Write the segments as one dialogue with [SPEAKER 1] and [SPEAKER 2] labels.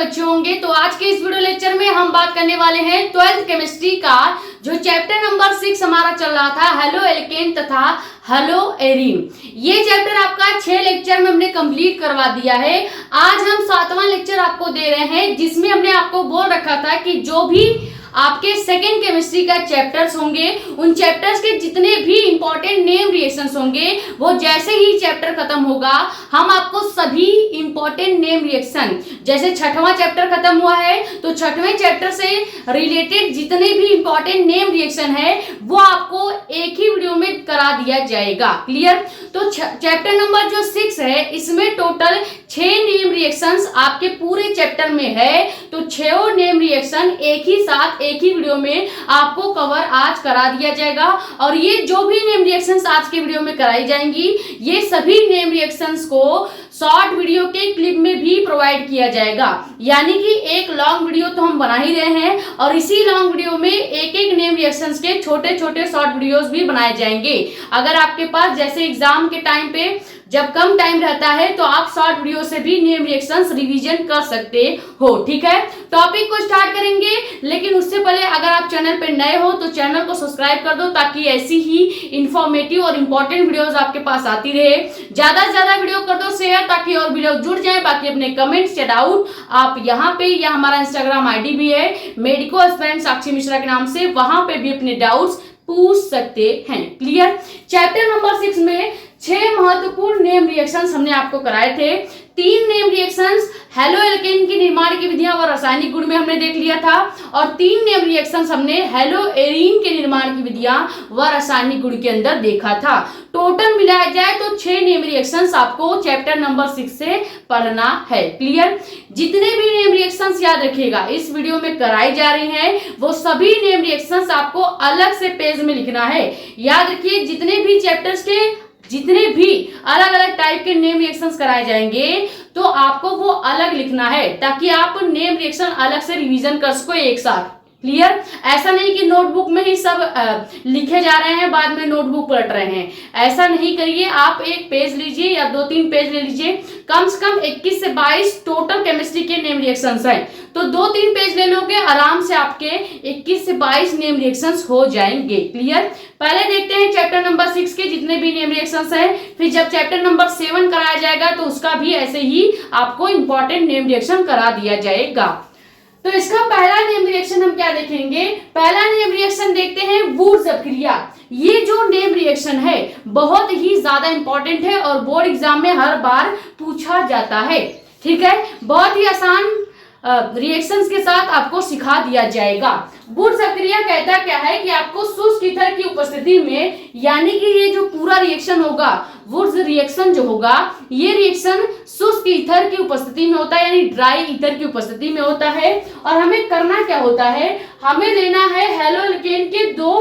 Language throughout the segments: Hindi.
[SPEAKER 1] अच्छे होंगे। तो आज के इस वीडियो लेक्चर में हम बात करने वाले हैं 12th केमिस्ट्री का जो चैप्टर नंबर 6 हमारा चल रहा था, हेलो एल्केन तथा हेलो एरीन। ये चैप्टर आपका 6 लेक्चर में हमने कंप्लीट करवा दिया है। आज हम 7वां लेक्चर आपको दे रहे हैं, जिसमें हमने आपको बोल रखा था कि जो भी आपके सेकेंड केमिस्ट्री का चैप्टर्स होंगे, उन चैप्टर्स के जितने भी इंपॉर्टेंट नेम रिएक्शंस होंगे, वो जैसे ही चैप्टर खत्म होगा हम आपको सभी इंपॉर्टेंट नेम रिएक्शन, जैसे 6वां चैप्टर खत्म हुआ है तो 6वें चैप्टर से रिलेटेड जितने भी इंपॉर्टेंट नेम रिएक्शन है वो आपको एक ही वीडियो में करा दिया जाएगा। क्लियर? तो चैप्टर नंबर जो 6 है, इसमें टोटल 6 नेम रिएक्शंस आपके पूरे चैप्टर में है। तो 6 नेम रिएक्शन एक ही साथ एक ही वीडियो में आपको कवर आज करा दिया जाएगा। और ये जो भी नेम रिएक्शंस आज के वीडियो में कराई जाएंगी, ये सभी नेम रिएक्शंस को शॉर्ट वीडियो के क्लिप में भी प्रोवाइड किया जाएगा। यानी कि एक लॉन्ग वीडियो तो हम बना ही रहे हैं और इसी लॉन्ग वीडियो में एक एक नेम रिएक्शंस के छोटे छोटे शॉर्ट वीडियोस भी बनाए जाएंगे। अगर आपके पास जैसे एग्जाम के टाइम पे जब कम टाइम रहता है तो आप शॉर्ट वीडियो से भी नेम रिएक्शंस रिवीजन कर सकते हो। ठीक है, टॉपिक को स्टार्ट करेंगे, लेकिन उससे पहले अगर आप चैनल पे नए हो तो चैनल को सब्सक्राइब कर दो, ताकि ऐसी ही इंफॉर्मेटिव और इंपॉर्टेंट वीडियोस आपके पास आती रहे। ज्यादा से ज्यादा वीडियो कर दो शेयर, ताकि और भी लोग जुड़ जाए। बाकी अपने कमेंट्स या डाउट आप यहाँ पे, या हमारा इंस्टाग्राम आईडी भी है मेडिको एस्पिरेंट साक्षी मिश्रा के नाम से, वहां पे भी अपने डाउट्स पूछ सकते हैं। क्लियर? चैप्टर नंबर 6 में 6 महत्वपूर्ण नेम रिएक्शंस हमने आपको कराए थे। 3 नेम रिएक्शंस हेलो एल्केन की निर्माण की विधियां व रासायनिक गुण में हमने देख लिया था, और 3 नेम रिएक्शंस हमने हेलो एरीन के निर्माण की विधियां व रासायनिक गुण के अंदर देखा था। टोटल मिलाया जाए तो 6 नेम रिएक्शंस आपको चैप्टर नंबर 6 से पढ़ना है। क्लियर? जितने भी नेम रिएक्शंस याद रखिएगा इस वीडियो में कराई जा रही हैं, वो सभी नेम रिएक्शंस आपको अलग से पेज में लिखना है। याद रखिए, जितने भी चैप्टर्स के जितने भी अलग अलग टाइप के नेम रिएक्शंस कराए जाएंगे तो आपको वो अलग लिखना है, ताकि आप नेम रिएक्शन अलग से रिवीजन कर सको एक साथ। क्लियर? ऐसा नहीं कि नोटबुक में ही सब लिखे जा रहे हैं, बाद में नोटबुक पलट रहे हैं। ऐसा नहीं करिए। आप एक पेज लीजिए या 2-3 पेज ले लीजिए। कम से कम 21 से 22 टोटल केमिस्ट्री के नेम रिएक्शंस हैं, तो 2-3 पेज ले लोगे, आराम से आपके 21 से 22 नेम रिएक्शंस हो जाएंगे। क्लियर? पहले देखते हैं चैप्टर नंबर 6 के जितने भी नेम रिएक्शंस हैं, फिर जब चैप्टर नंबर 7 कराया जाएगा तो उसका भी ऐसे ही आपको इंपॉर्टेंट नेम रिएक्शन करा दिया जाएगा। तो इसका पहला नेम रिएक्शन हम क्या देखेंगे? पहला नेम रिएक्शन देखते हैं वुड्स अभिक्रिया। ये जो नेम रिएक्शन है बहुत ही ज्यादा इंपॉर्टेंट है और बोर्ड एग्जाम में हर बार पूछा जाता है। ठीक है, बहुत ही आसान रिएक्शंस के साथ आपको सिखा दिया जाएगा। वुड्स अभिक्रिया कहता क्या है कि आपको शुष्क ईथर की उपस्थिति में, यानी कि ये जो पूरा रिएक्शन होगा, वुड्स रिएक्शन जो होगा, ये रिएक्शन शुष्क ईथर की उपस्थिति में होता है, यानी ड्राई ईथर की उपस्थिति में होता है। और हमें करना क्या होता है? हमें लेना है हेलो एल्केन के 2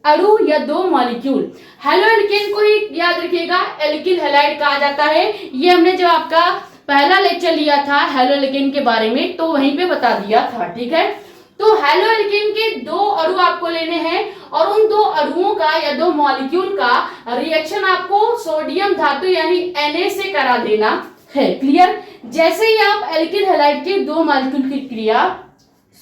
[SPEAKER 1] अणु या 2 मॉलिक्यूल। हेलो एल्केन को ही याद रखिएगा एल्किल हैलाइड कहा जाता है। ये हमने जब आपका पहला लेक्चर लिया था हेलो एल्केन के बारे में तो वहीं पे बता दिया था। ठीक है, तो हेलो एल्केन के 2 अणु आपको लेने हैं और उन 2 अणुओं का या 2 मॉलिक्यूल का रिएक्शन आपको सोडियम धातु यानी Na से करा देना है। क्लियर? जैसे ही आप एल्किल हैलाइड के 2 मॉलिक्यूल की क्रिया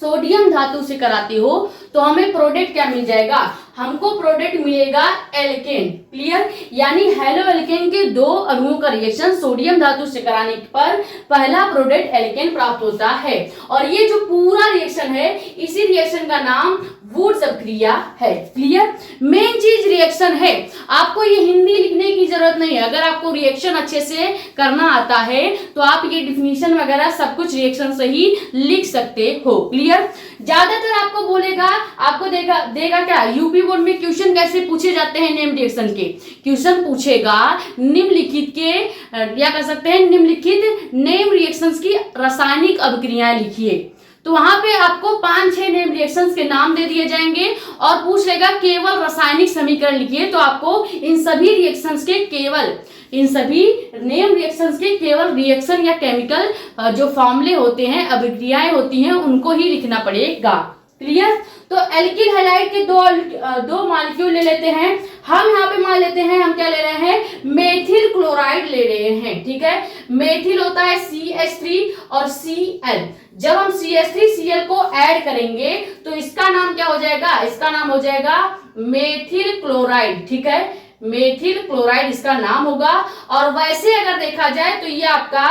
[SPEAKER 1] सोडियम धातु से कराते हो तो हमें प्रोडक्ट क्या मिल जाएगा? हमको प्रोडक्ट मिलेगा एल्केन। क्लियर? यानी हेलो एल्केन के 2 अणुओं का रिएक्शन सोडियम धातु से कराने पर पहला प्रोडक्ट एल्केन प्राप्त होता है। और ये जो पूरा रिएक्शन है, इसी रिएक्शन का नाम वुड्स अभिक्रिया है। क्लियर? मेन चीज रिएक्शन है, आपको ये हिंदी लिखने की जरूरत नहीं है। अगर आपको रिएक्शन अच्छे से करना आता है तो आप ये डिफिनीशन वगैरह सब कुछ रिएक्शन से ही लिख सकते हो। क्लियर? ज्यादातर आपको बोलेगा, आपको देगा क्या, यूपी बोर्ड में क्वेश्चन कैसे पूछे जाते हैं नेम रिएक्शन के? क्वेश्चन पूछेगा निम्नलिखित के, क्या कर सकते हैं, निम्नलिखित नेम रिएक्शंस की रासायनिक अभिक्रियाएं लिखिए। तो वहां पे आपको 5-6 नेम रिएक्शंस के नाम दे दिए जाएंगे और पूछ लेगा केवल रासायनिक समीकरण लिखिए। तो आपको इन सभी रिएक्शंस के केवल, इन सभी नेम रिएक्शंस के केवल रिएक्शन या केमिकल जो फॉर्मूले होते हैं, अभिक्रियाएं होती हैं, उनको ही लिखना पड़ेगा। क्लियर। तो एल्किल हैलाइड के दो मॉलिक्यूल ले लेते हैं हम। यहाँ पे मान लेते हैं हम क्या ले रहे हैं, मेथिल क्लोराइड ले रहे हैं। ठीक है, मेथिल होता है CH3 और Cl। जब हम CH3Cl को ऐड करेंगे तो इसका नाम क्या हो जाएगा, इसका नाम हो जाएगा मेथिल क्लोराइड। ठीक है, मेथिल क्लोराइड इसका नाम होगा। और वैसे अगर देखा जाए तो ये आपका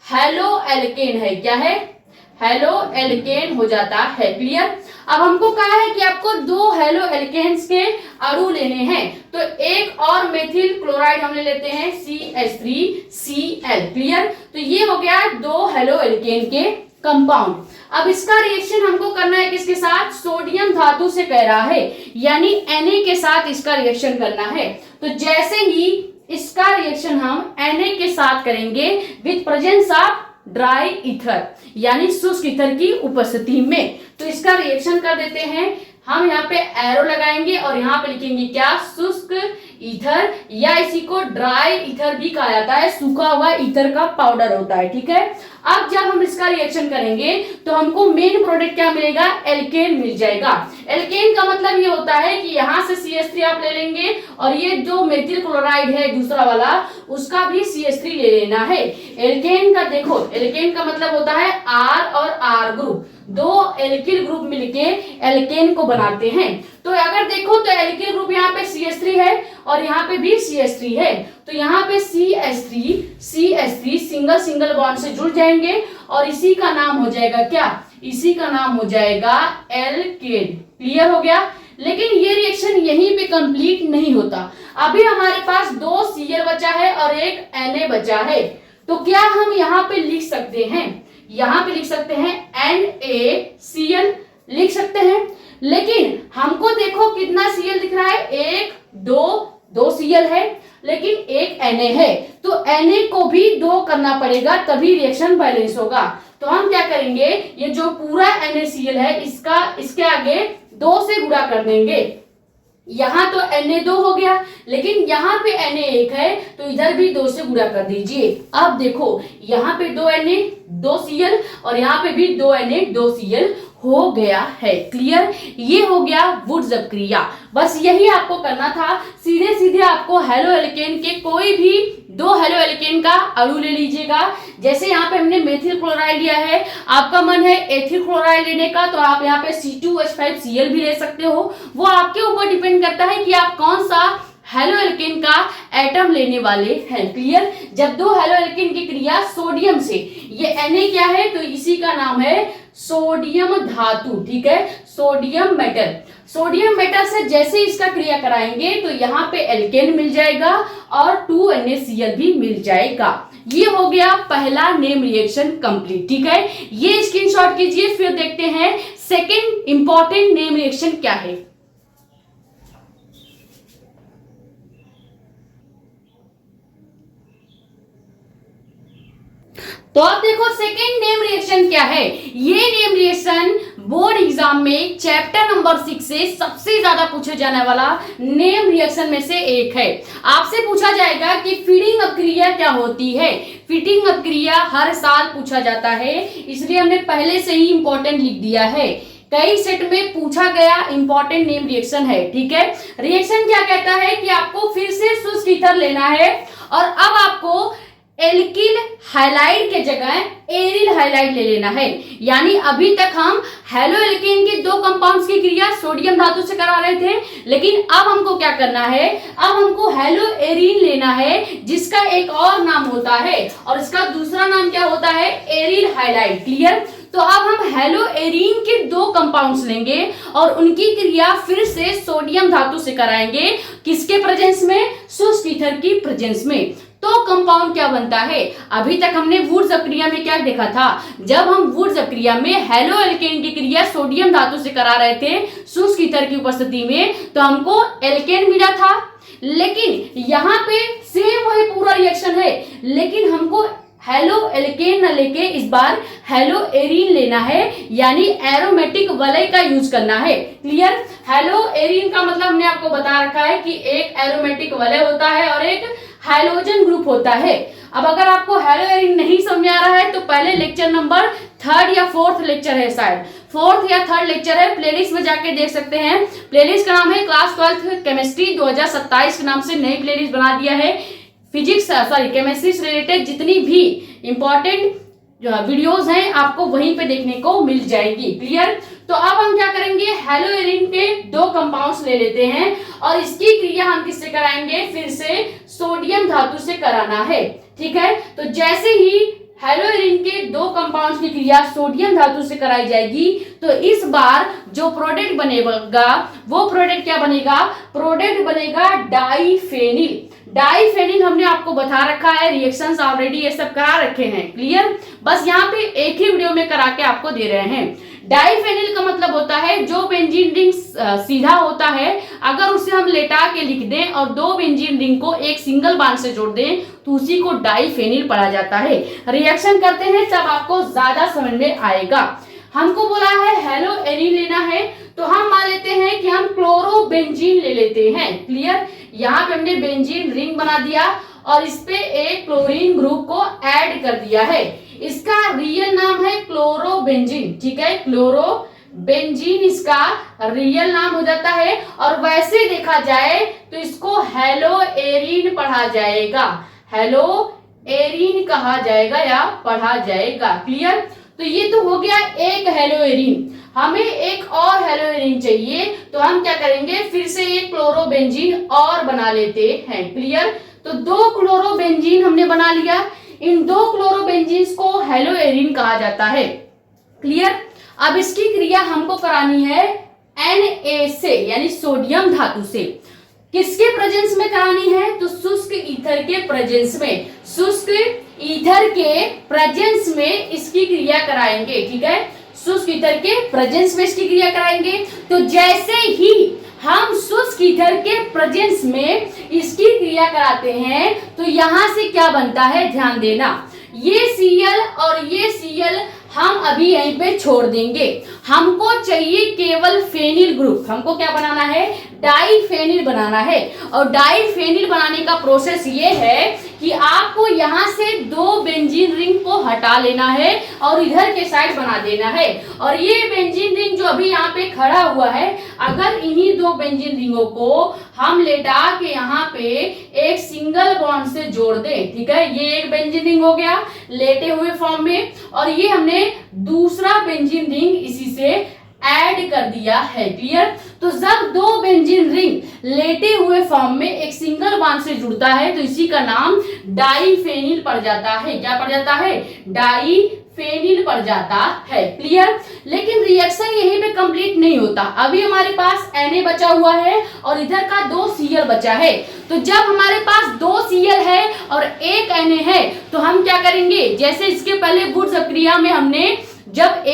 [SPEAKER 1] हेलो एल्केन है। क्या है, हेलो एल्केन हो जाता है। क्लियर। अब हमको कहा है कि आपको दो हेलो एल्केन्स के अणु लेने हैं, तो एक और मेथिल क्लोराइड हम ले लेते हैं CH3Cl। क्लियर। तो ये हो गया दो हेलो एल्केन के कंपाउंड। अब इसका रिएक्शन हमको करना है किसके साथ, सोडियम धातु से कह रहा है, यानी Na के साथ इसका रिएक्शन करना है। तो जैसे ही इसका रिएक्शन हम Na के साथ करेंगे with presence of dry ether, यानी शुष्क ईथर की उपस्थिति में, तो इसका रिएक्शन कर देते हैं हम। यहाँ पे एरो लगाएंगे और यहाँ पे लिखेंगे क्या, शुष्क ईथर, या इसी को ड्राई ईथर भी कहा जाता है, सूखा हुआ ईथर का पाउडर होता है। ठीक है। अब जब हम इसका रिएक्शन करेंगे तो हमको मेन प्रोडक्ट क्या मिलेगा, एल्केन मिल जाएगा। एल्केन का मतलब ये होता है कि यहाँ से CH3 आप ले लेंगे और ये जो मेथिल क्लोराइड है दूसरा वाला, उसका भी CH3 ले लेना है। एल्केन का देखो, एल्केन का मतलब होता है R और R ग्रुप, दो एल्किल ग्रुप मिलके एल्केन को बनाते हैं। तो अगर देखो तो एल्किल ग्रुप यहाँ पे CH3 है और यहाँ पे भी CH3 है, तो यहाँ पे CH3 सिंगल सिंगल बॉन्ड से जुड़ जाएंगे और इसी का नाम हो जाएगा क्या, इसी का नाम हो जाएगा एल्केन। क्लियर हो गया। लेकिन ये रिएक्शन यहीं पे कंप्लीट नहीं होता, अभी हमारे पास दो Cl बचा है और एक Na बचा है। तो क्या हम यहाँ पे लिख सकते हैं, यहाँ पे लिख सकते हैं NaCl लिख सकते हैं। लेकिन हमको देखो कितना Cl दिख रहा है, एक दो Cl है लेकिन एक Na है, तो Na को भी दो करना पड़ेगा तभी रिएक्शन बैलेंस होगा। तो हम क्या करेंगे, ये जो पूरा NaCl है इसके आगे 2 से गुणा कर देंगे। यहाँ तो Na2 हो गया, लेकिन यहाँ पे Na1 है तो इधर भी 2 से गुणा कर दीजिए। अब देखो यहाँ पे 2 Na 2 Cl और यहाँ पे भी 2 Na 2 Cl हो गया है। क्लियर। ये हो गया वुड्स क्रिया। बस यही आपको करना था, सीधे सीधे आपको हेलो एल्केन के कोई भी दो हेलो एल्केन का अणु ले लीजिएगा। जैसे यहाँ पे हमने मेथिल क्लोराइड लिया है, आपका मन है एथिल क्लोराइड लेने का तो आप यहाँ पे C2H5Cl भी ले सकते हो, वो आपके ऊपर डिपेंड करता है कि आप कौन सा हेलो एल्केन का एटम लेने वाले हैं। क्लियर। जब दो हेलो एल्केन की क्रिया सोडियम से, ये Na क्या है तो इसी का नाम है सोडियम धातु। ठीक है, सोडियम मेटल। सोडियम मेटल से जैसे इसका क्रिया कराएंगे तो यहाँ पे एल्केन मिल जाएगा और 2NaCl भी मिल जाएगा। ये हो गया पहला नेम रिएक्शन कंप्लीट। ठीक है, ये स्क्रीनशॉट कीजिए, फिर देखते हैं सेकेंड इंपॉर्टेंट नेम रिएक्शन क्या है। तो अब देखो सेकेंड नेम रिएक्शन क्या है। ये नेम रिएक्शन बोर्ड एग्जाम में चैप्टर नंबर 6 से सबसे ज्यादा पूछे जाने वाला नेम रिएक्शन में से एक है। आपसे पूछा जाएगा कि फीडिंग अपक्रिया क्या होती है। फीडिंग अपक्रिया हर साल पूछा जाता है, इसलिए हमने पहले से ही इंपॉर्टेंट लिख दिया है। कई सेट में पूछा गया इंपॉर्टेंट नेम रिएक्शन है। ठीक है, रिएक्शन क्या कहता है कि आपको फिर से शुष्क ईथर लेना है और अब आपको एल्किल हाइलाइड के जगह एरिल हाइलाइड ले लेना है। यानी अभी तक हम हेलो एल्केन के दो कंपाउंड्स की क्रिया सोडियम धातु से करा रहे थे, लेकिन अब हमको क्या करना है, अब हमको हेलो एरिन लेना है जिसका एक और नाम होता है और इसका दूसरा नाम क्या होता है, एरिल हाइलाइड। क्लियर। तो अब हम हेलो एरिन के दो कंपाउंड्स लेंगे और उनकी क्रिया फिर से सोडियम धातु से कराएंगे। किसके प्रेजेंस में, शुष्क ईथर की प्रेजेंस में। तो कंपाउंड क्या बनता है, अभी तक हमने वुड्स अपक्रिया में क्या देखा था, जब हम वुड्स अपक्रिया में हेलो एल्केन की क्रिया सोडियम धातु से करा रहे थे शुष्क ईथर की उपस्थिति में, तो हमको एल्केन मिला था। लेकिन यहाँ पे सेम वही पूरा रिएक्शन है, लेकिन हमको हेलो एल्केन न लेके इस बार हेलो एरिन लेना है, यानी एरोमेटिक वलय का यूज करना है। क्लियर। हेलो एरिन का मतलब हमने आपको बता रखा है कि एक एरोमेटिक वलय होता है और एक हाइड्रोजन ग्रुप होता है। अब अगर आपको हेलो एरिन नहीं समझ आ रहा है तो पहले लेक्चर नंबर थर्ड या फोर्थ लेक्चर है, शायद फोर्थ या थर्ड लेक्चर है, प्लेलिस्ट में जाके देख सकते हैं। प्लेलिस्ट का नाम है क्लास 12 केमिस्ट्री 2027 के नाम से नई प्लेलिस्ट बना दिया है। फिजिक्स केमिस्ट्री से रिलेटेड जितनी भी इंपॉर्टेंट वीडियोस हैं आपको वहीं पे देखने को मिल जाएगी। क्लियर? तो अब हम क्या करेंगे, हेलोएरिन के 2 कंपाउंड्स ले लेते हैं और इसकी क्रिया हम किससे कराएंगे, फिर से सोडियम धातु से कराना है। ठीक है, तो जैसे ही हेलोएरिन के 2 कंपाउंड्स की क्रिया सोडियम धातु से कराई जाएगी तो इस बार जो प्रोडक्ट बनेगा वो प्रोडक्ट क्या बनेगा, प्रोडक्ट बनेगा डाईफेनिल। डाईफेनिल हमने आपको बता रखा है, रिएक्शंस ऑलरेडी ये सब करा रखे हैं। क्लियर? बस यहाँ पे एक ही वीडियो में करा के आपको दे रहे हैं। डाईफेनिल का मतलब होता है जो बेंजीन रिंग सीधा होता है अगर उसे हम लेटा के लिख दें और 2 बेंजीन रिंग को एक सिंगल बॉन्ड से जोड़ दें तो उसी को डाईफेनिल पढ़ा जाता है। रिएक्शन करते हैं तब आपको ज्यादा समझ में आएगा। हमको बोला है हेलोएरिन लेना है तो हम मान लेते हैं कि हम क्लोरोबेंजीन ले लेते हैं। क्लियर? यहाँ पे हमने बेंजीन रिंग बना दिया और इस पे एक क्लोरीन ग्रुप को ऐड कर दिया है। इसका रियल नाम है क्लोरोबेंजीन। ठीक है, क्लोरोबेंजीन इसका रियल नाम हो जाता है और वैसे देखा जाए तो इसको हेलोएरिन पढ़ा जाएगा, हेलोएरिन कहा जाएगा या पढ़ा जाएगा। क्लियर? तो ये तो हो गया एक हेलोएरिन। हमें एक और हेलोएरिन चाहिए तो हम क्या करेंगे, फिर से एक क्लोरोबेंजीन और बना लेते हैं। क्लियर? तो 2 क्लोरोबेंजीन हमने बना लिया। इन 2 क्लोरोबेंजीन्स को हेलोएरिन कहा जाता है। क्लियर? अब इसकी क्रिया हमको करानी है Na से यानी सोडियम धातु से। किसके प्रेजेंस में करानी है, तो शुष्क ईथर के प्रेजेंस में, शुष्क ईथर के प्रेजेंस में इसकी क्रिया कराएंगे। ठीक है, शुष्क ईथर के प्रेजेंस में इसकी क्रिया कराएंगे। तो जैसे ही हम शुष्क ईथर के प्रेजेंस में इसकी क्रिया कराते हैं तो यहां से क्या बनता है, ध्यान देना, ये Cl और ये Cl हम अभी यहीं पे छोड़ देंगे। हमको चाहिए केवल फेनिल ग्रुप। हमको क्या बनाना है, डाईफेनिल बनाना है। और डाईफेनिल बनाने का प्रोसेस ये है कि आपको यहाँ से 2 बेंजीन रिंग को हटा लेना है और इधर के साइड बना देना है। और ये बेंजीन रिंग जो अभी यहाँ पे खड़ा हुआ है, अगर इन्हीं 2 बेंजीन रिंगों को हम लेटा के यहाँ पे एक सिंगल बॉन्ड से जोड़ दें। ठीक है, ये एक बेंजीन रिंग हो गया लेटे हुए फॉर्म में और ये हमने दूसरा बेंजीन रिंग इसी से ऐड कर दिया है। क्लियर? तो जब 2 बेंजीन रिंग लेटे हुए फॉर्म में एक सिंगल बॉन्ड से जुड़ता है तो इसी का नाम डाईफेनिल पड़ जाता है। क्या पड़ जाता है, डाईफेनिल पड़ जाता है। क्लियर? लेकिन रिएक्शन यहीं पे कंप्लीट नहीं होता। अभी हमारे पास Na बचा हुआ है और इधर का 2 Cl बचा है। तो जब हमारे पास 2 Cl है और एक Na है तो हम क्या करेंगे, जैसे इसके पहले वुड्स अभिक्रिया में हमने जब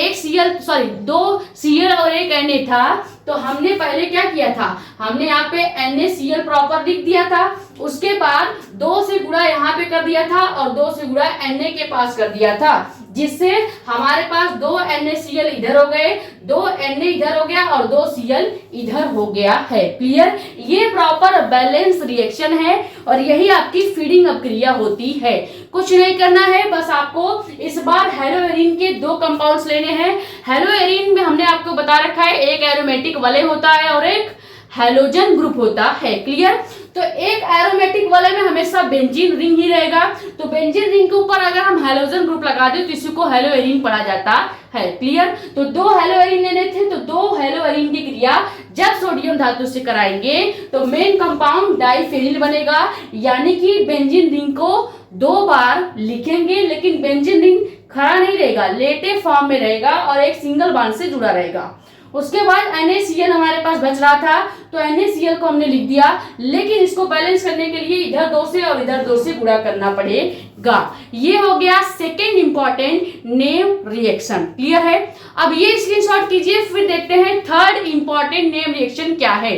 [SPEAKER 1] 2 Cl और एक Na था तो हमने पहले क्या किया था, हमने यहाँ पे NaCl प्रॉपर लिख दिया था। उसके बाद 2 से गुणा यहाँ पे कर दिया था और 2 से गुणा Na के पास कर दिया था, जिससे हमारे पास 2 NaCl इधर हो गए, 2 Na इधर हो गया और 2 Cl इधर हो गया है। क्लियर? ये प्रॉपर बैलेंस रिएक्शन है और यही आपकी फीडिंग अभिक्रिया होती है। कुछ नहीं करना है, बस आपको इस बार हेलोएरिन के 2 कंपाउंड्स लेने हैं। हेलोएरिन में हमने आपको बता रखा है एक एरोमेटिक वलय होता है और एक हैलोजन ग्रुप होता है। क्लियर? तो एक एरोमेटिक वाले में हमेशा बेंजीन रिंग ही रहेगा, तो बेंजीन रिंग के ऊपर अगर हम हैलोजन ग्रुप लगा दें तो इसी को हेलोएरिन पढ़ा जाता है। क्लियर? तो 2 हेलोएरिन लेने थे तो 2 हेलोएरिन की क्रिया जब सोडियम धातु से कराएंगे तो मेन कंपाउंड डाईफेनिल बनेगा, यानी कि बेंजीन रिंग को 2 बार लिखेंगे लेकिन बेंजीन रिंग खड़ा नहीं रहेगा, लेटे फॉर्म में रहेगा और एक सिंगल बॉन्ड से जुड़ा रहेगा। उसके बाद NaCl हमारे पास बच रहा था तो NaCl को हमने लिख दिया, लेकिन इसको बैलेंस करने के लिए इधर 2 से और इधर 2 से गुणा करना पड़ेगा। ये हो गया second important name reaction. Clear है? अब ये स्क्रीनशॉट कीजिए, फिर देखते हैं थर्ड इंपॉर्टेंट नेम रिएक्शन क्या है।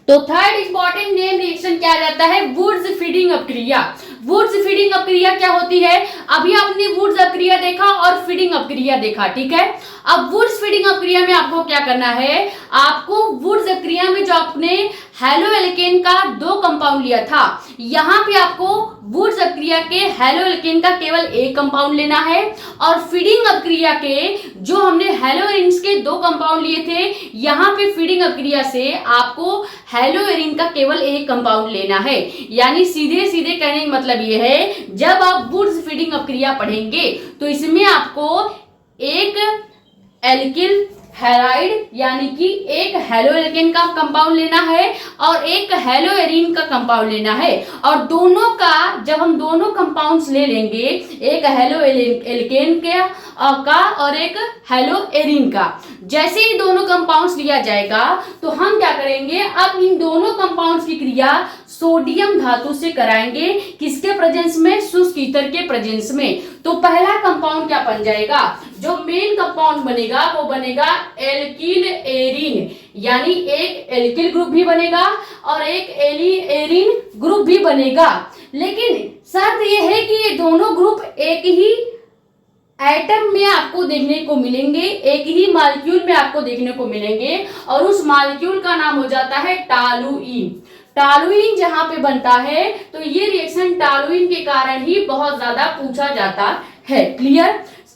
[SPEAKER 1] तो थर्ड इंपॉर्टेंट नेम रिएक्शन क्या रहता है, वुड्स फीडिंग अभिक्रिया। वुड्स फीडिंग अभिक्रिया क्या होती है, अभी आपने वुड्स अभिक्रिया देखा और फीडिंग अभिक्रिया देखा। ठीक है, अब वुड्स फीडिंग अभिक्रिया में आपको क्या करना है, आपको वुड्स अभिक्रिया में जो आपने हेलो एल्केन का 2 कंपाउंड लिया था, यहाँ पे आपको वुड्स अपक्रिया के हेलो एल्केन का केवल 1 कंपाउंड लेना है, और फीडिंग अपक्रिया के जो हमने हेलो एरिन्स के 2 कंपाउंड लिए थे, यहाँ पे फीडिंग अपक्रिया से आपको हेलो एरिन का केवल 1 कंपाउंड लेना है। यानी सीधे सीधे कहने का मतलब ये है, जब आप वुड्स फीडिंग अपक्रिया पढ़ेंगे तो इसमें आपको एक एल्किल हैलाइड यानी कि एक हेलो एल्केन का कंपाउंड लेना है और एक हेलो एरिन का कंपाउंड लेना है, और दोनों का जब हम दोनों कंपाउंड्स ले लेंगे, एक हेलो एल्केन का और एक हेलो एरिन का, जैसे ही दोनों कंपाउंड्स लिया जाएगा तो हम क्या करेंगे, अब इन दोनों कंपाउंड्स की क्रिया सोडियम धातु से कराएंगे, किसके प्रेजेंस में, शुष्क ईथर के प्रेजेंस में। तो पहला कंपाउंड क्या बन जाएगा, जो मेन कंपाउंड बनेगा वो बनेगा एल्किल एरिन, यानी एक एल्किल ग्रुप भी बनेगा और एक एरिन ग्रुप भी बनेगा। लेकिन शर्त यह है कि ये दोनों ग्रुप एक ही एटम में आपको देखने को मिलेंगे, एक ही मॉलिक्यूल में आपको देखने को मिलेंगे, और उस मॉलिक्यूल का नाम हो जाता है टॉलुइन। टॉलुइन जहां पे बनता है तो ये रिएक्शन टॉलुइन के कारण ही बहुत ज्यादा पूछा जाता है। क्लियर?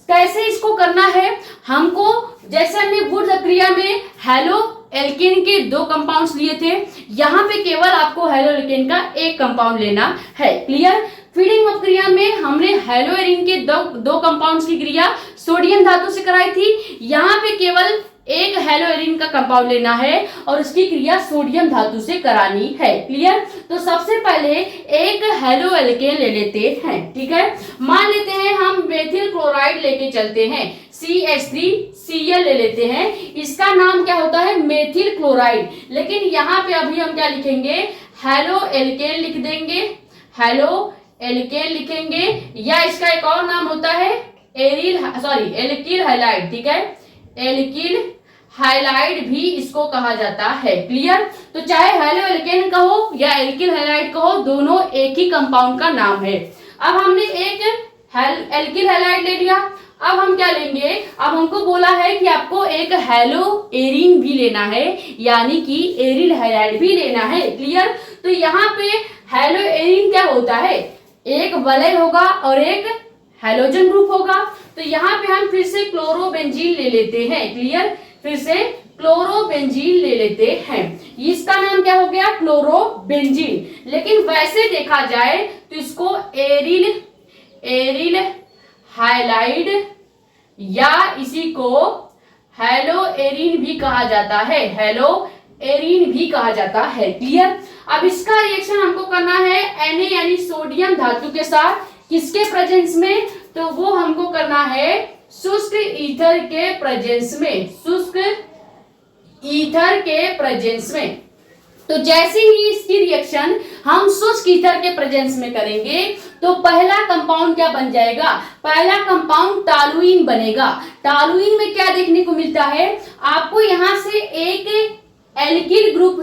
[SPEAKER 1] कैसे इसको करना है हमको, जैसे हमने वुड्स अपक्रिया में हेलो एल्केन के 2 कंपाउंड्स लिए थे, यहाँ पे केवल आपको हेलो एल्केन का 1 कंपाउंड लेना है। क्लियर? फीडिंग अपक्रिया में हमने हेलो एरिन के 2 कंपाउंड्स की क्रिया सोडियम धातु से कराई थी, यहाँ पे केवल एक हेलो एरिन का कंपाउंड लेना है और उसकी क्रिया सोडियम धातु से करानी है। क्लियर? तो सबसे पहले एक हेलो एल्केन ले लेते हैं। ठीक है, मान लेते हैं हम मेथिल क्लोराइड लेके चलते हैं, CH3Cl ले लेते हैं, इसका नाम क्या होता है, मेथिल क्लोराइड। लेकिन यहाँ पे अभी हम क्या लिखेंगे, हेलो एल्केन लिख देंगे, हेलो एल्केन लिखेंगे, या इसका एक और नाम होता है एल्किल हैलाइड। ठीक है, एल्किल हैलाइड भी इसको कहा जाता है। क्लियर? तो चाहे हेलो एल्केन कहो या एल्किल हैलाइड कहो, दोनों एक ही कंपाउंड का नाम है। अब हमने एक एल्किल हैलाइड ले लिया, अब हम क्या लेंगे, अब हमको बोला है कि आपको एक हेलो एरिन भी लेना है, यानी कि एरिल हैलाइड भी लेना है। क्लियर? तो यहाँ पे हेलो एरिन क्या होता है, एक वलय होगा और एक हैलोजन ग्रुप होगा। तो यहाँ पे हम फिर से क्लोरोबेंजीन ले लेते हैं। क्लियर? फिर से क्लोरोबेंजीन ले लेते हैं, इसका नाम क्या हो गया, क्लोरोबेंजीन। लेकिन वैसे देखा जाए तो इसको एरिल हाइलाइड या इसी को हेलो एरिन भी कहा जाता है, हेलो एरिन भी कहा जाता है। क्लियर? अब इसका रिएक्शन हमको करना है Na यानी सोडियम धातु के साथ, किसके प्रेजेंस में, तो वो हमको करना है शुष्क ईथर के प्रेजेंस में, शुष्क ईथर के प्रेजेंस में। तो जैसे ही इसकी रिएक्शन हम शुष्क ईथर के प्रेजेंस में करेंगे तो पहला कंपाउंड क्या बन जाएगा, पहला कंपाउंड टॉलुइन बनेगा। टॉलुइन में क्या देखने को मिलता है, आपको यहां से एक alkyl group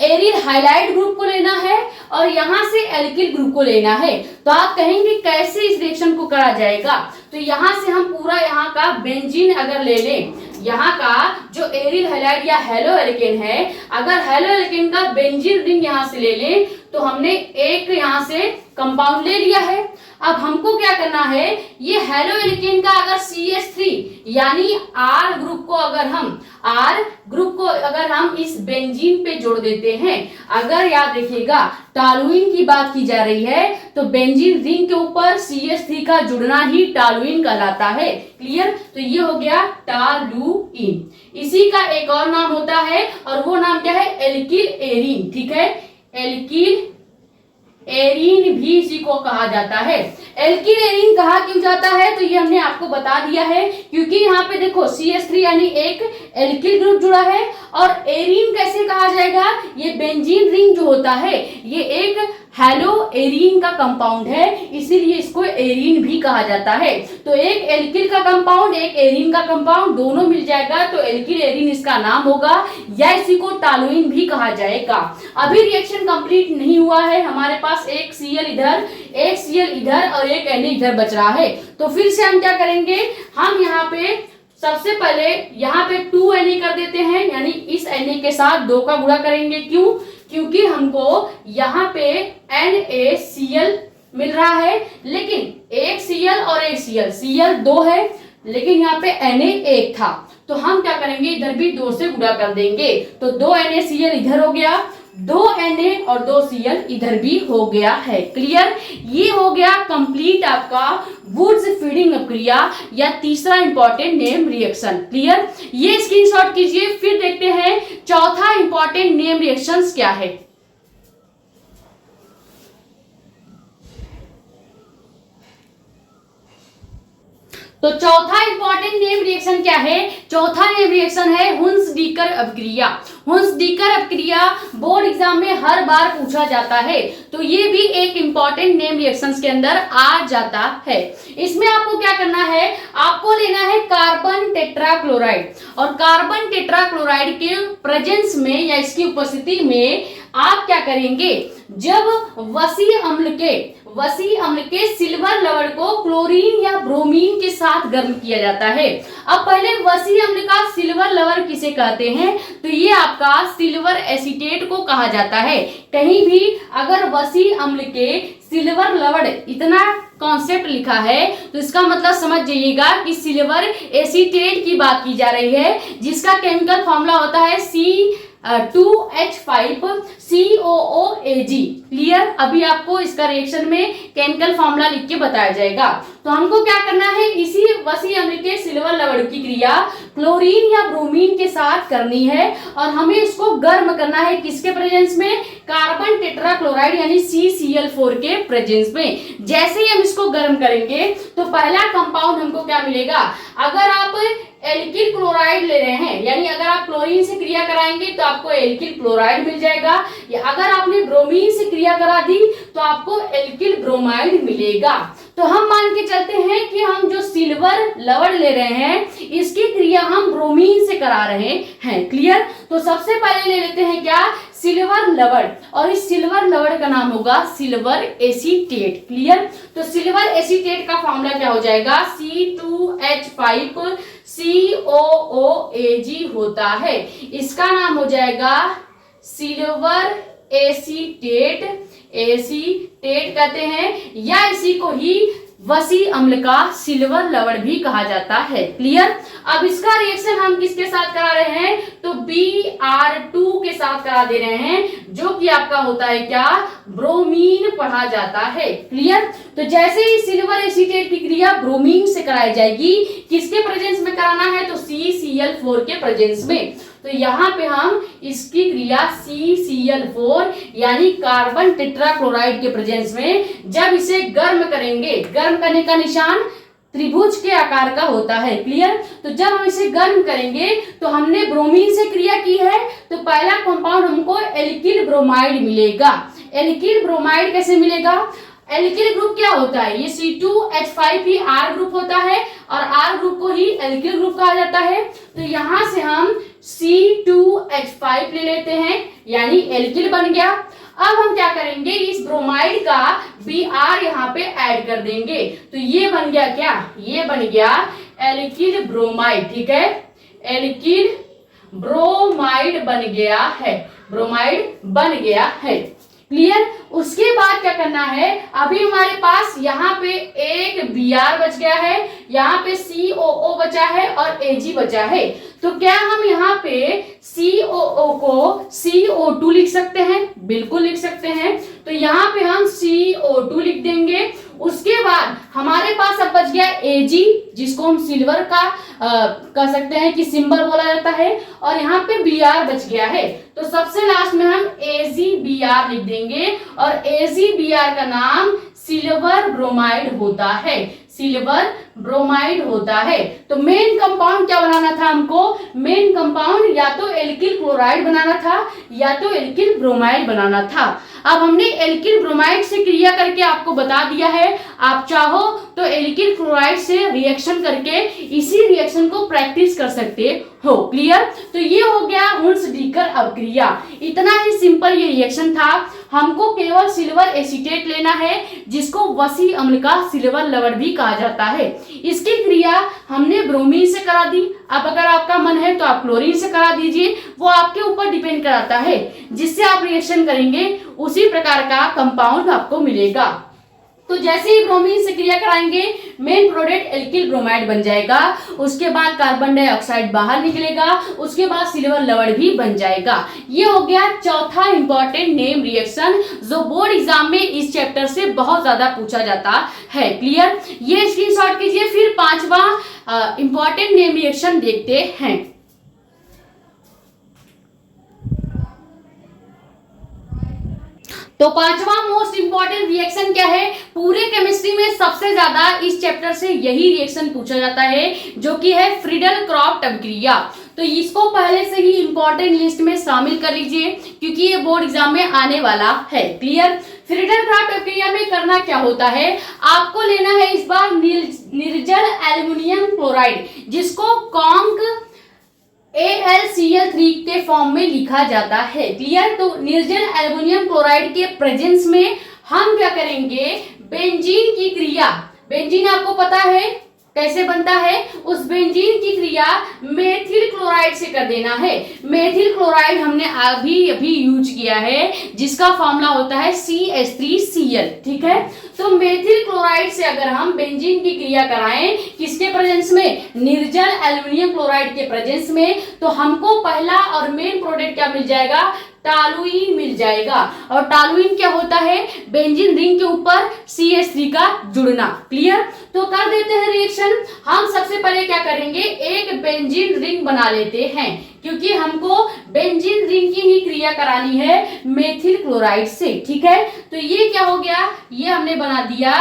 [SPEAKER 1] aryl halide group को लेना है और यहां से एल्किल ग्रुप को लेना है। तो आप कहेंगे कैसे इस रिएक्शन को करा जाएगा, तो यहां से हम पूरा यहाँ का बेंजीन अगर ले लें, यहाँ का जो एरिल हैलाइड या हेलो एल्केन है, अगर हेलो एल्केन का बेंजीन रिंग यहाँ से ले लें तो हमने एक यहाँ से कंपाउंड ले लिया है। अब हमको क्या करना है, ये हेलो एल्केन का अगर CH3 यानी R ग्रुप को अगर हम इस बेंजीन पे जोड़ देते हैं, अगर याद रखिएगा टॉलुइन की बात की जा रही है तो बेंजीन रिंग के ऊपर CH3 का जुड़ना ही टॉलुइन कहलाता है। क्लियर? तो ये हो गया टॉलुइन। इसी का एक और नाम होता है और वो नाम क्या है, एल्किल एरिन। ठीक है, एल्किल एरिन भी इसी को कहा जाता है। एल्किल एरिन कहा क्यों जाता है, तो ये हमने आपको बता दिया है, क्योंकि यहाँ पे देखो CH3 यानी एक एल्किल ग्रुप जुड़ा है, और एरिन कैसे कहा जाएगा, ये बेंजीन रिंग जो होता है ये एक हेलो एरिन का कंपाउंड है, इसीलिए इसको एरिन भी कहा जाता है। तो एक एल्किल का कंपाउंड एक एरिन का कंपाउंड दोनों मिल जाएगा तो एल्किल एरिन इसका नाम होगा, या इसी को टॉलुइन भी कहा जाएगा। अभी रिएक्शन कंप्लीट नहीं हुआ है, हमारे पास एक Cl इधर और एक Na इधर बच रहा है। तो फिर से हम क्या करेंगे, हम यहाँ पे सबसे पहले यहाँ पे 2Na कर देते हैं, यानी इस Na के साथ 2 का गुणा करेंगे। क्यों? क्योंकि हमको यहाँ पे NaCl मिल रहा है, लेकिन एक Cl और एक Cl 2 है, लेकिन यहाँ पे Na 1 था, तो हम क्या करेंगे, इधर भी 2 से गुणा कर देंगे। तो 2 NaCl इधर हो गया, 2 Na और 2 Cl इधर भी हो गया है। क्लियर? ये हो गया कंप्लीट आपका वुड्स फीडिंग अपक्रिया या तीसरा इंपॉर्टेंट नेम रिएक्शन। क्लियर? ये स्क्रीनशॉट कीजिए, फिर देखते हैं चौथा इंपॉर्टेंट नेम रिएक्शंस क्या है। तो चौथा इंपॉर्टेंट नेम रिएक्शन क्या है? चौथा नेम रिएक्शन है हुन्स-डीकर अपक्रिया। हुन्स-डीकर अपक्रिया बोर्ड एग्जाम में हर बार पूछा जाता है, तो ये भी एक इंपॉर्टेंट नेम रिएक्शंस के अंदर आ जाता है। इसमें आपको क्या करना है, आपको लेना है कार्बन टेट्राक्लोराइड, और कार्बन टेट्राक्लोराइड के प्रेजेंस में या इसकी उपस्थिति में आप क्या करेंगे, जब वसी अम्ल के सिल्वर लवण को क्लोरीन या ब्रोमीन के साथ गर्म किया जाता है। अब पहले वसी अम्ल का सिल्वर लवण किसे कहते हैं, तो ये आपका सिल्वर एसीटेट को कहा जाता है। कहीं भी अगर वसी अम्ल के सिल्वर लवण इतना कॉन्सेप्ट लिखा है, तो इसका मतलब समझ जाइएगा कि सिल्वर एसीटेट की बात की जा रही है, जिसका केमिकल फॉर्मूला होता है C2H5COOAg। क्लियर? अभी आपको इसका रिएक्शन में केमिकल फॉर्मूला लिख के बताया जाएगा। तो हमको क्या करना है, इसी वसी अम्ल के सिल्वर लवण की क्रिया क्लोरीन या ब्रोमीन के साथ करनी है, और हमें इसको गर्म करना है किसके प्रेजेंस में, कार्बन टेट्राक्लोराइड यानी CCl4 के प्रेजेंस में। जैसे ही हम इसको गर्म करेंगे तो पहला कंपाउंड हमको क्या मिलेगा, अगर आप एल्किल क्लोराइड ले रहे हैं, यानी अगर आप क्लोरीन से क्रिया कराएंगे तो आपको एल्किल क्लोराइड मिल जाएगा, या अगर आपने ब्रोमीन से क्रिया करा दी तो आपको एल्किल ब्रोमाइड मिलेगा। तो हम मान के चलते हैं कि हम जो सिल्वर लवण ले रहे हैं इसकी क्रिया हम ब्रोमीन से करा रहे हैं। क्लियर? तो सबसे पहले ले लेते हैं क्या, सिल्वर लवण, और इस सिल्वर लवण का नाम होगा सिल्वर एसीटेट। क्लियर? तो सिल्वर एसीटेट का फॉर्मूला क्या हो जाएगा, C2H5COOAg होता है। इसका नाम हो जाएगा सिल्वर एसीटेट कहते हैं, या इसी को ही वसी अम्ल का सिल्वर लवण भी कहा जाता है। क्लियर? अब इसका रिएक्शन हम किसके साथ करा रहे हैं, तो Br2 के साथ करा दे रहे हैं, जो कि आपका होता है क्या, ब्रोमीन पढ़ा जाता है। क्लियर? तो जैसे ही सिल्वर एसीटेट की क्रिया ब्रोमीन से कराई जाएगी, किसके प्रेजेंस में कराना है, तो CCl4 के प्रेजेंस में। तो यहाँ पे हम इसकी क्रिया CCl4 यानी कार्बन टेट्राक्लोराइड के प्रेजेंस में जब इसे गर्म करेंगे, गर्म करने का निशान त्रिभुज के आकार का होता है। क्लियर? तो जब हम इसे गर्म करेंगे तो हमने ब्रोमीन से क्रिया की है, तो पहला कंपाउंड हमको एल्किल ब्रोमाइड मिलेगा। एल्किल ब्रोमाइड कैसे मिलेगा, एल्किल ग्रुप क्या होता है, ये C2H5 ही R ग्रुप होता है, और R ग्रुप को ही एल्किल ग्रुप कहा जाता है। तो यहां से हम C2H5 ले लेते हैं, यानी एल्किल बन गया। अब हम क्या करेंगे, इस ब्रोमाइड का Br यहाँ पे ऐड कर देंगे, तो ये बन गया क्या, ये बन गया एल्किल ब्रोमाइड। ठीक है, एल्किल ब्रोमाइड बन गया है, ब्रोमाइड बन गया है। क्लियर? उसके बाद क्या करना है, अभी हमारे पास यहाँ पे एक Br बच गया है, यहाँ पे COO बचा है और Ag बचा है। तो क्या हम यहाँ पे COO को CO2 लिख सकते हैं, बिल्कुल लिख सकते हैं। तो यहाँ पे हम CO2 लिख देंगे। उसके बाद हमारे पास अब बच गया Ag, जिसको हम सिल्वर का कह सकते हैं कि सिंबल बोला जाता है, और यहाँ पे Br बच गया है। तो सबसे लास्ट में हम AgBr लिख देंगे, और AgBr का नाम सिल्वर ब्रोमाइड होता है, सिल्वर ब्रोमाइड होता है। तो मेन कंपाउंड क्या बनाना था हमको, मेन कंपाउंड या तो एल्किल क्लोराइड बनाना था या तो एल्किल ब्रोमाइड बनाना था। अब हमने एल्किल ब्रोमाइड से क्रिया करके आपको बता दिया है, आप चाहो तो एल्किल क्लोराइड से रिएक्शन करके इसी रिएक्शन को प्रैक्टिस कर सकते हो। क्लियर? तो ये हो गया हुन्स-डीकर अपक्रिया। इतना ही सिंपल ये रिएक्शन था। हमको केवल सिल्वर एसीटेट लेना है, जिसको वसी अम्ल का सिल्वर लवण भी कहा जाता है। इसकी क्रिया हमने ब्रोमीन से करा दी। अब अगर आपका मन है तो आप क्लोरीन से करा दीजिए, वो आपके ऊपर डिपेंड कराता है। जिससे आप रिएक्शन करेंगे उसी प्रकार का कंपाउंड आपको मिलेगा। तो जैसे ही ब्रोमीन से क्रिया कराएंगे मेन प्रोडक्ट एल्किल ब्रोमाइड बन जाएगा। उसके बाद कार्बन डाइऑक्साइड बाहर निकलेगा, उसके बाद सिल्वर लवण भी बन जाएगा। ये हो गया चौथा इंपॉर्टेंट नेम रिएक्शन, जो बोर्ड एग्जाम में इस चैप्टर से बहुत ज्यादा पूछा जाता है। क्लियर? ये स्क्रीनशॉट कीजिए। फिर पांचवा इंपॉर्टेंट नेम रिएक्शन देखते हैं। तो पांचवा मोस्ट इंपॉर्टेंट रिएक्शन क्या है? पूरे केमिस्ट्री में सबसे ज्यादा इस चैप्टर से यही रिएक्शन पूछा जाता है, जो कि है फ्रीडल-क्रॉफ्ट अभिक्रिया। तो इसको पहले से ही इंपॉर्टेंट लिस्ट में शामिल कर लीजिए, क्योंकि ये बोर्ड एग्जाम में आने वाला है। क्लियर? फ्रीडल-क्रॉफ्ट अभिक्रिया में करना क्या होता है? आपको लेना है इस बार निर्जल एल्युमिनियम क्लोराइड, जिसको कॉन्क AlCl3 के फॉर्म में लिखा जाता है। क्लियर? तो निर्जल एल्युमिनियम क्लोराइड के प्रेजेंस में हम क्या करेंगे? बेंजीन की क्रिया, बेंजीन आपको पता है कैसे बनता है, उस बेंजीन की क्रिया मेथिल क्लोराइड से कर देना है। मेथिल क्लोराइड हमने अभी यूज किया है, जिसका फॉर्मूला होता है CH3Cl। ठीक है? तो मेथिल क्लोराइड से अगर हम बेंजीन की क्रिया कराएं, किसके प्रेजेंस में? निर्जल एल्युमिनियम क्लोराइड के प्रेजेंस में, तो हमको पहला और मेन प्रोडक्ट क्या मिल जाएगा? टॉलुइन मिल जाएगा। और टॉलुइन क्या होता है? बेंजीन रिंग के ऊपर CH3 का जुड़ना। क्लियर? तो कर देते हैं रिएक्शन। हम सबसे पहले क्या करेंगे? एक बेंजीन रिंग बना लेते हैं, क्योंकि हमको बेंजीन रिंग की ही क्रिया करानी है मेथिल क्लोराइड से। ठीक है? तो ये क्या हो गया? ये हमने बना दिया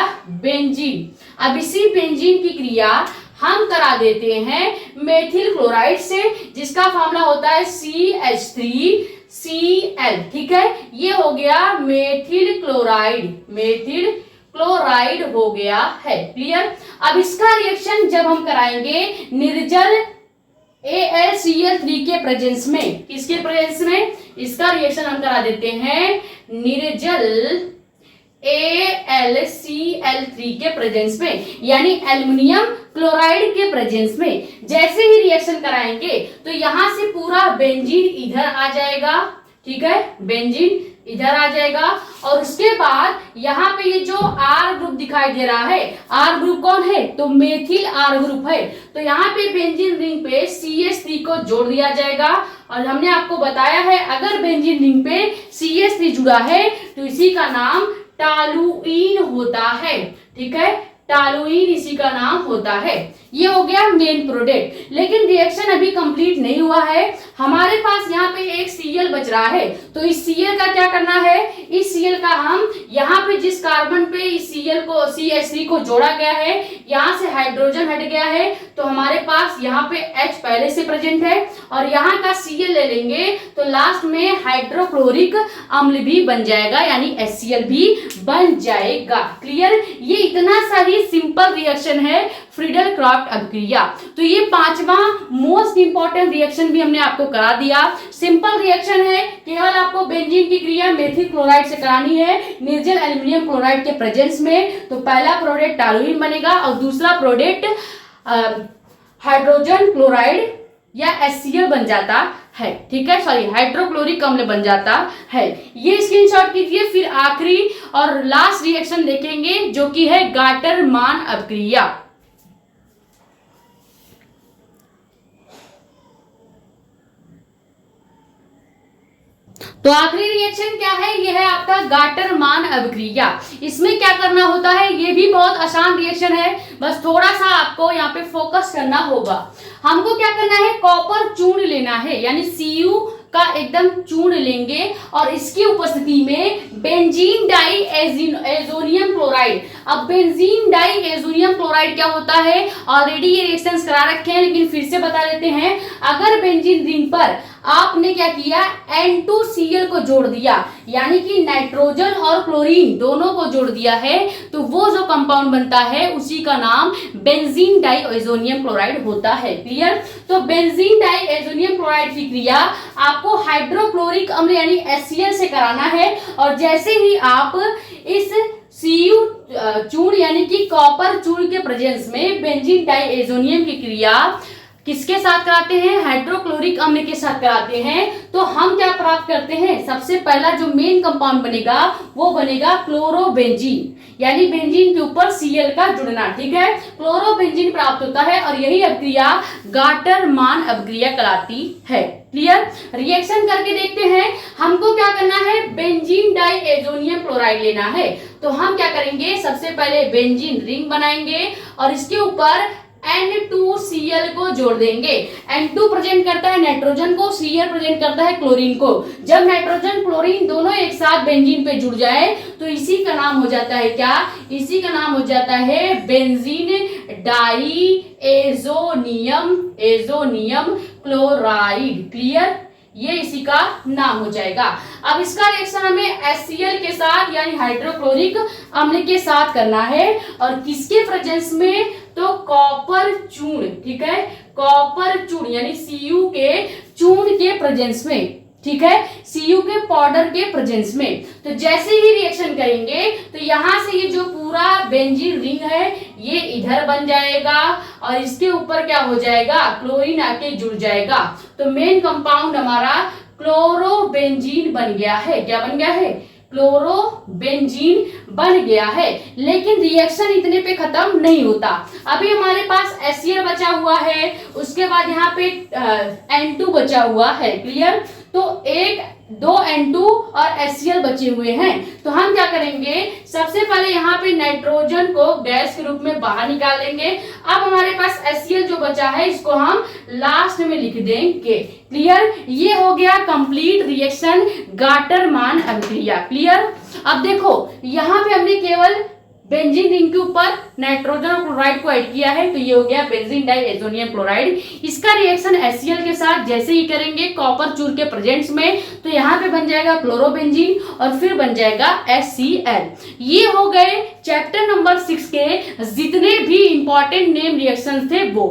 [SPEAKER 1] बेंजीन। अब इसी बेंजीन की क्रिया हम करा देते हैं मेथिल क्लोराइड से, जिसका फॉर्मूला होता है CH3Cl। ठीक है? ये हो गया मेथिल क्लोराइड, मेथिल क्लोराइड हो गया है। क्लियर? अब इसका रिएक्शन जब हम कराएंगे निर्जल AlCl3 के प्रेजेंस में, किसके प्रेजेंस में? इसका रिएक्शन हम करा देते हैं निर्जल AlCl3 के प्रेजेंस में, यानी एल्युमिनियम क्लोराइड के प्रेजेंस में। जैसे ही रिएक्शन कराएंगे तो यहां से पूरा बेंजीन इधर आ जाएगा। ठीक है? बेंजीन इधर आ जाएगा, और उसके बाद यहाँ पे ये जो R ग्रुप दिखाई दे रहा है, R ग्रुप कौन है? तो मेथिल R ग्रुप है। तो यहाँ पे बेंजीन रिंग पे CH3 को जोड़ दिया जाएगा। और हमने आपको बताया है, अगर बेंजीन रिंग पे CH3 जुड़ा है तो इसी का नाम टॉलुइन होता है। ठीक है? टॉलुइन इसी का नाम होता है। ये हो गया मेन प्रोडक्ट। लेकिन रिएक्शन अभी कंप्लीट नहीं हुआ है। हमारे पास यहाँ पे एक Cl बच रहा है, तो इस Cl का क्या करना है? इस Cl का हम यहाँ पे जिस कार्बन पे इस Cl को CH3 को जोड़ा गया है, यहाँ से हाइड्रोजन हट गया है, तो हमारे पास यहाँ पे H पहले से प्रेजेंट है, और यहाँ का Cl ले लेंगे तो लास्ट में हाइड्रोक्लोरिक अम्ल भी बन जाएगा, यानी HCl भी बन जाएगा। क्लियर? ये इतना सा ही सिंपल रिएक्शन है फ्रीडल-क्रॉफ्ट अभिक्रिया। तो ये पांचवा मोस्ट इंपॉर्टेंट रिएक्शन भी हमने आपको करा दिया। सिंपल रिएक्शन है, केवल आपको बेंजीन की क्रिया मेथिल क्लोराइड से करानी है निर्जल एल्युमिनियम क्लोराइड के प्रेजेंस में। तो पहला प्रोडक्ट टॉलुइन बनेगा और दूसरा प्रोडक्ट हाइड्रोजन क्लोराइड या HCl बन जाता है। ठीक है? सॉरी, हाइड्रोक्लोरिक अम्ल बन जाता है। ये स्क्रीनशॉट कीजिए। फिर आखिरी और लास्ट रिएक्शन देखेंगे, जो कि है गाटर-मान अभिक्रिया। तो आखिरी रिएक्शन क्या है? यह है आपका गाटर-मान अभिक्रिया। इसमें क्या करना होता है? ये भी बहुत आसान रिएक्शन है, बस थोड़ा सा आपको यहाँ पे फोकस करना होगा। हमको क्या करना है? कॉपर चूर्ण लेना है, यानी Cu का एकदम चूर्ण लेंगे, और इसकी उपस्थिति में बेंजीन डाई एजोनियम क्लोराइड। अब बेंजीन डाई एजोनियम क्लोराइड क्या होता है? ऑलरेडी ये रिएक्शंस करा रखे हैं, लेकिन फिर से बता देते हैं। अगर बेंजीन रिंग पर आपने क्या किया, N2Cl को जोड़ दिया, यानी कि नाइट्रोजन और क्लोरीन दोनों को जोड़ दिया है, तो वो जो कंपाउंड बनता है उसी का नाम बेंजीन डाइएजोनियम क्लोराइड होता है। क्लियर? तो बेंजीन डाइएजोनियम क्लोराइड की क्रिया आपको हाइड्रोक्लोरिक अम्ल यानी HCl से कराना है, और जैसे ही आप इस Cu चूर्ण यानी कि कॉपर चूर्ण के प्रेजेंस में बेंजीन डाइएजोनियम की क्रिया किसके साथ कराते हैं, हाइड्रोक्लोरिक अम्ल के साथ कराते हैं, तो हम क्या प्राप्त करते हैं, सबसे पहला जो मेन कंपाउंड बनेगा वो बनेगा क्लोरोबेंजीन, यानी बेंजीन के ऊपर Cl का जुड़ना। ठीक है, क्लोरोबेंजीन प्राप्त होता है, और यही अभिक्रिया गाटर-मान अभिक्रिया कहलाती है। क्लियर? रिएक्शन करके देखते हैं। हमको क्या करना है, बेंजीन डाइएजोनियम क्लोराइड लेना है, तो हम क्या करेंगे, सबसे पहले बेंजीन रिंग बनाएंगे और इसके ऊपर N2Cl को जोड़ देंगे। N2 प्रेजेंट करता है नाइट्रोजन को, Cl प्रेजेंट करता है क्लोरीन को। जब नाइट्रोजन क्लोरीन दोनों एक साथ बेंजीन पे जुड़ जाए तो इसी का नाम हो जाता है क्या, इसी का नाम हो जाता है बेंजीन डाइएजोनियम क्लोराइड। क्लियर? ये इसी का नाम हो जाएगा। अब इसका रिएक्शन हमें HCl के साथ यानी हाइड्रोक्लोरिक अम्ल के साथ करना है, और किसके प्रेजेंस में, तो कॉपर चूर्ण। ठीक है, कॉपर चूर्ण यानी Cu के चूर्ण के प्रेजेंस में। ठीक है, Cu के पाउडर के प्रेजेंस में। तो जैसे ही रिएक्शन करेंगे तो यहां से ये जो पूरा बेंजीन रिंग है ये इधर बन जाएगा, और इसके ऊपर क्या हो जाएगा, क्लोरीन आके जुड़ जाएगा। तो मेन कंपाउंड हमारा क्लोरोबेंजीन बन गया है। क्या बन गया है, क्लोरोबेंजीन बन गया है। लेकिन रिएक्शन इतने पे खत्म नहीं होता, अभी हमारे पास HCl बचा हुआ है, उसके बाद यहाँ पे N2 बचा हुआ है। क्लियर? तो दो N2 और HCl बचे हुए हैं, तो हम क्या करेंगे, सबसे पहले यहाँ पे नाइट्रोजन को गैस के रूप में बाहर निकाल देंगे। अब हमारे पास HCl जो बचा है इसको हम लास्ट में लिख देंगे। क्लियर? ये हो गया कंप्लीट रिएक्शन गाटर-मान अभिक्रिया। क्लियर? अब देखो यहाँ पे हमने केवल बेंजीन रिंग के ऊपर नाइट्रोजन और क्लोराइड को ऐड किया है, तो ये हो गया बेंजीन डाइएजोनियम क्लोराइड। इसका रिएक्शन HCl के साथ जैसे ही करेंगे कॉपर चूर्ण के प्रेजेंस में, तो यहाँ पे बन जाएगा क्लोरोबेंजीन और फिर बन जाएगा HCl। ये हो गए चैप्टर नंबर 6 के जितने भी इंपॉर्टेंट नेम रिएक्शंस थे वो।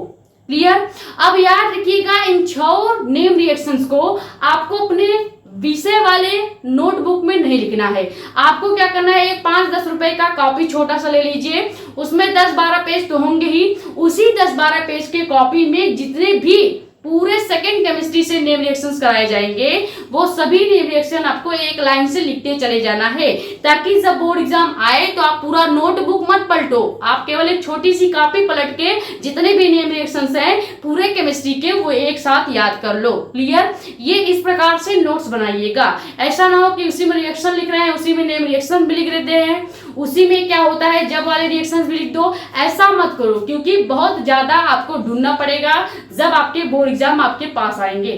[SPEAKER 1] क्लियर? अब याद रखिएगा इन 6 नेम रिएक्शंस को आपको अपने विषय वाले नोटबुक में नहीं लिखना है। आपको क्या करना है, एक 5-10 रुपए का कॉपी छोटा सा ले लीजिए, उसमें 10-12 पेज तो होंगे ही, उसी 10-12 पेज के कॉपी में जितने भी पूरे सेकंड केमिस्ट्री से नेम रिएक्शंस कराए जाएंगे वो सभी नेम रिएक्शन आपको एक लाइन से लिखते चले जाना है, ताकि जब बोर्ड एग्जाम आए तो आप पूरा नोटबुक मत पलटो, आप केवल एक छोटी सी कॉपी पलट के जितने भी नेम रिएक्शंस हैं पूरे केमिस्ट्री के वो एक साथ याद कर लो। क्लियर? ये इस प्रकार से नोट्स बनाइएगा, ऐसा ना हो कि उसी में रिएक्शन लिख रहे हैं उसी में नेम रिएक्शन भी लिख देते हैं, उसी में क्या होता है जब वाले रिएक्शंस भी लिख दो। ऐसा मत करो, क्योंकि बहुत ज्यादा आपको ढूंढना पड़ेगा जब आपके बोर्ड एग्जाम आपके पास आएंगे।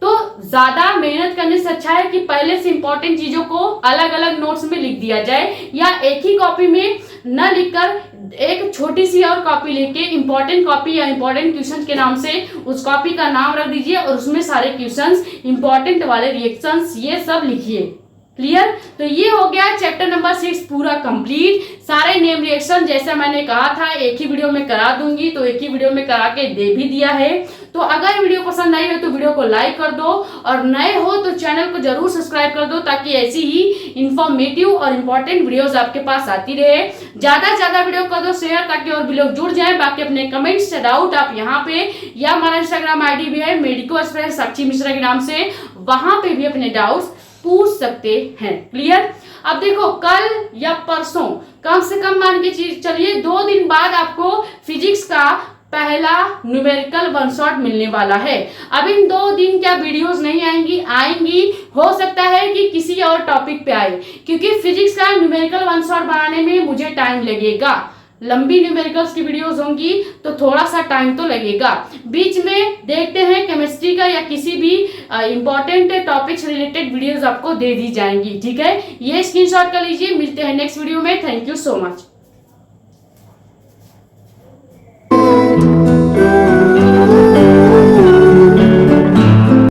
[SPEAKER 1] तो ज्यादा मेहनत करने से अच्छा है कि पहले से इंपॉर्टेंट चीजों को अलग अलग नोट्स में लिख दिया जाए, या एक ही कॉपी में न लिखकर एक छोटी सी और कॉपी लेके इंपॉर्टेंट कॉपी या इंपॉर्टेंट क्वेश्चन के नाम से उस कॉपी का नाम रख दीजिए और उसमें सारे क्वेश्चंस इंपॉर्टेंट वाले रिएक्शंस ये सब लिखिए। क्लियर? तो ये हो गया चैप्टर नंबर 6 पूरा कंप्लीट। सारे नेम रिएक्शन जैसा मैंने कहा था एक ही वीडियो में करा दूंगी, तो एक ही वीडियो में करा के दे भी दिया है। तो अगर वीडियो पसंद आई हो तो वीडियो को लाइक कर दो, और नए हो तो चैनल को जरूर सब्सक्राइब कर दो, ताकि ऐसी ही इंफॉर्मेटिव और इम्पोर्टेंट वीडियोस आपके पास आती रहे। ज्यादा से ज्यादा वीडियो कर दो शेयर, ताकि और भी लोग जुड़ जाए। बाकी अपने कमेंट्स से डाउट आप यहाँ पे, या हमारा इंस्टाग्राम आईडी भी है मेडिको एक्सप्रेस साक्षी मिश्रा के नाम से, वहां पे भी अपने डाउट्स पूछ सकते हैं। क्लियर? अब देखो कल या परसों कम से कम मान के चलिए 2 दिन बाद आपको फिजिक्स का पहला न्यूमेरिकल वन शॉट मिलने वाला है। अब इन 2 दिन क्या वीडियोस नहीं आएंगी, हो सकता है कि किसी और टॉपिक पे आए, क्योंकि फिजिक्स का न्यूमेरिकल वन शॉट बनाने में मुझे टाइम लगेगा। लंबी न्यूमेरिकल्स की वीडियोस होंगी तो थोड़ा सा टाइम तो लगेगा। बीच में देखते हैं केमिस्ट्री का या किसी भी इंपॉर्टेंट टॉपिक से रिलेटेड वीडियोस आपको दे दी जाएंगी। ठीक है, ये स्क्रीनशॉट कर लीजिए। मिलते हैं नेक्स्ट वीडियो में। Thank you so much.